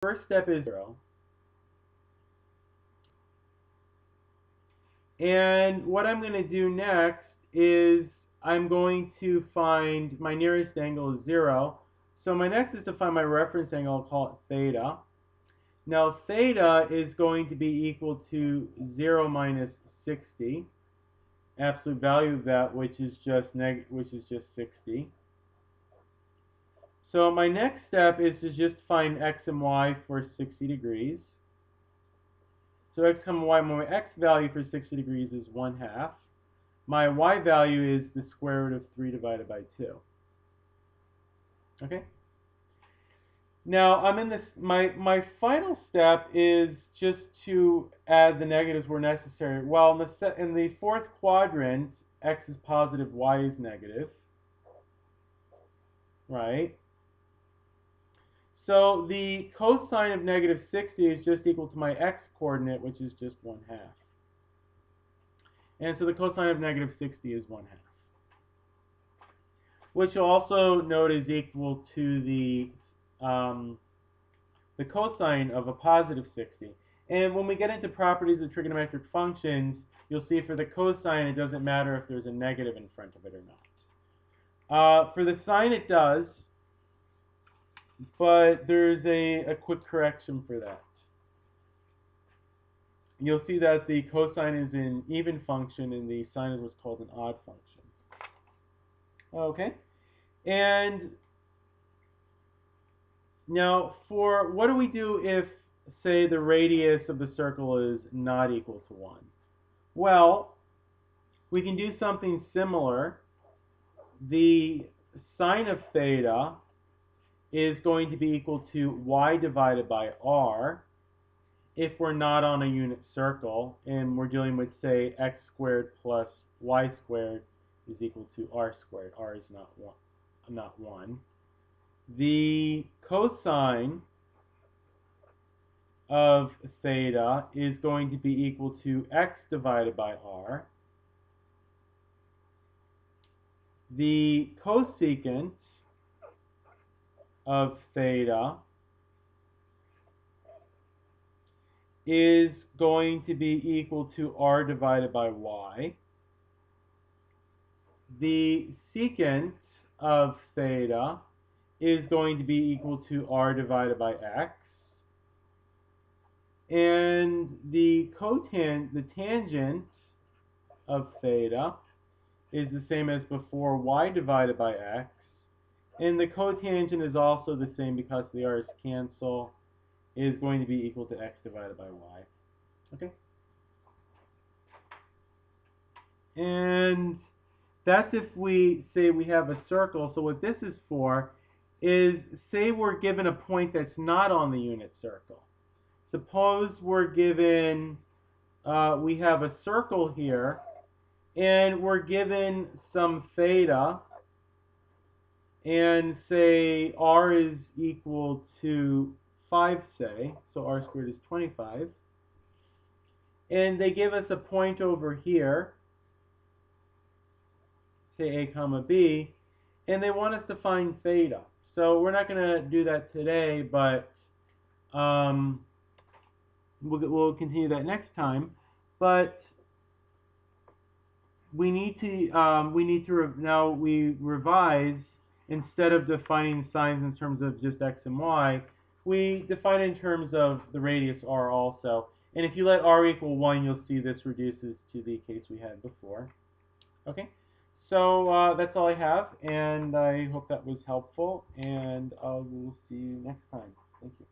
first step is 0. And what I'm going to do next is I'm going to find my nearest angle is 0. So my next is to find my reference angle. I'll call it theta. Now theta is going to be equal to 0 minus 60. Absolute value of that, which is just 60. So my next step is to just find x and y for 60 degrees. So x, y, my x value for 60 degrees is 1/2. My y value is the square root of 3 divided by 2. Okay? Now, I'm in this, my final step is just to add the negatives where necessary. Well, in the fourth quadrant, x is positive, y is negative. Right? So the cosine of negative 60 is just equal to my x coordinate, which is just 1/2. And so the cosine of negative 60 is 1/2. Which you'll also note is equal to the cosine of a positive 60. And when we get into properties of trigonometric functions, you'll see for the cosine it doesn't matter if there's a negative in front of it or not. For the sine it does, but there's a quick correction for that. You'll see that the cosine is an even function and the sine is what's called an odd function. Okay, and now for what do we do if, say, the radius of the circle is not equal to 1? Well, we can do something similar. The sine of theta is going to be equal to y divided by r if we're not on a unit circle and we're dealing with, say, x squared plus y squared is equal to r squared. R is not 1. The cosine of theta is going to be equal to x divided by r. The cosecant of theta is going to be equal to r divided by y. The secant of theta is going to be equal to r divided by x. And the tangent of theta is the same as before, y divided by x. And the cotangent is also the same because the r's cancel, is going to be equal to x divided by y. Okay? And that's if we say we have a circle. So what this is for is, say we're given a point that's not on the unit circle. Suppose we're given, we have a circle here, and we're given some theta, and say r is equal to 5, say, so r squared is 25. And they give us a point over here, say a comma b, and they want us to find theta. So we're not going to do that today, but we'll continue that next time. But we need to now we revise. Instead of defining sines in terms of just x and y, we define it in terms of the radius r also. And if you let r equal 1, you'll see this reduces to the case we had before. Okay, so that's all I have, and I hope that was helpful, and I will see you next time. Thank you.